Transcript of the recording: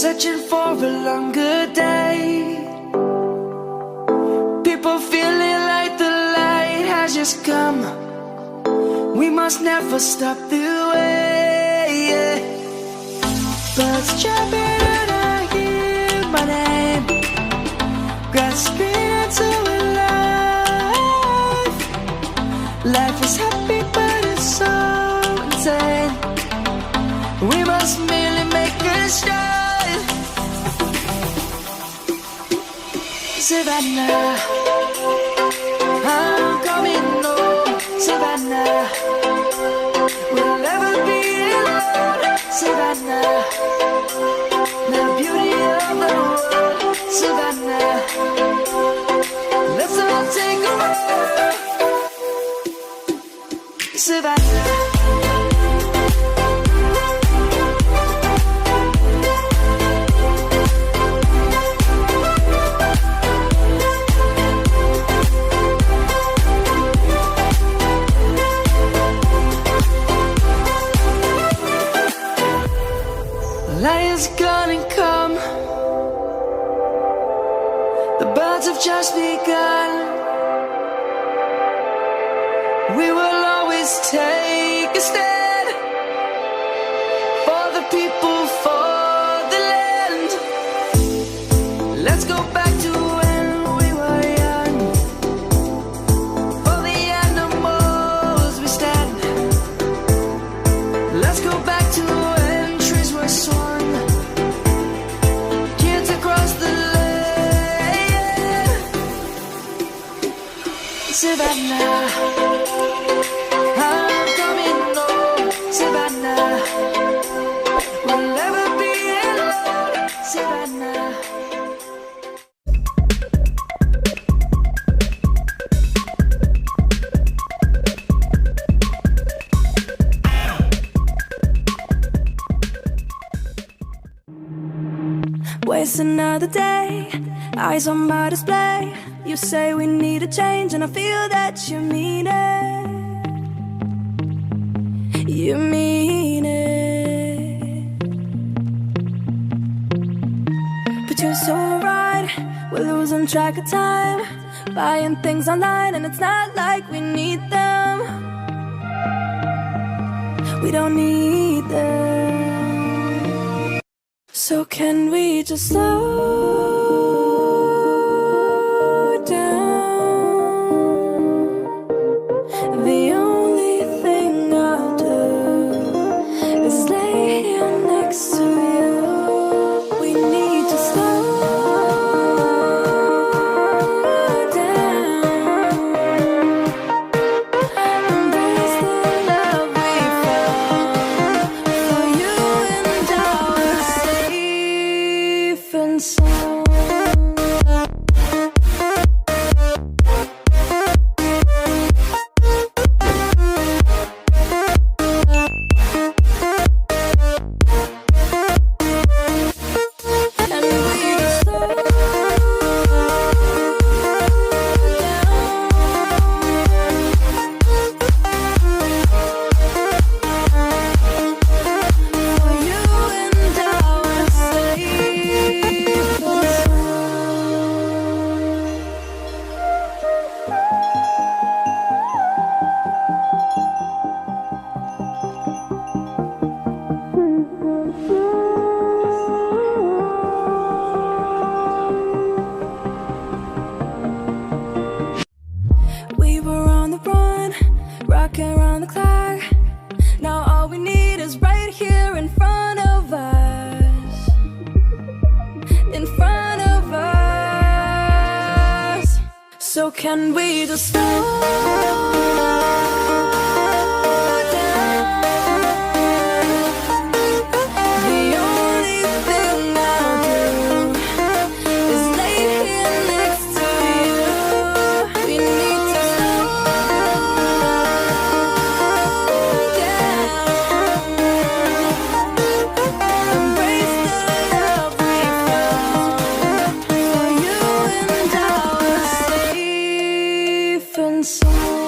searching for a longer day. People feeling like the light has just come. We must never stop the way. Birds chirping and I hear my name, grasping into a life. Life is happy but it's so insane. We must merely make a start. Savannah, I'm coming home. Savannah, we'll never be alone. Savannah, the beauty of the world. Savannah, let's all take a walk. Savannah. Lion's gonna come. The birds have just begun. We will always take a stand for the people, for the land. Let's go back to when we were young. For the animals we stand. Let's go back to when trees were swung. Savannah, I'm coming home. Savannah, we'll never be alone. Savannah. Waste another day, eyes on my display. You say we need a change and I feel that you mean it. You mean it. But you're so right, we're losing track of time, buying things online and it's not like we need them. We don't need them. So can we just slow around the clock. Now all we need is right here in front of us. In front of us. So can we just slow down? The only thing I'll do is lay here next to you. We need to slow and soul.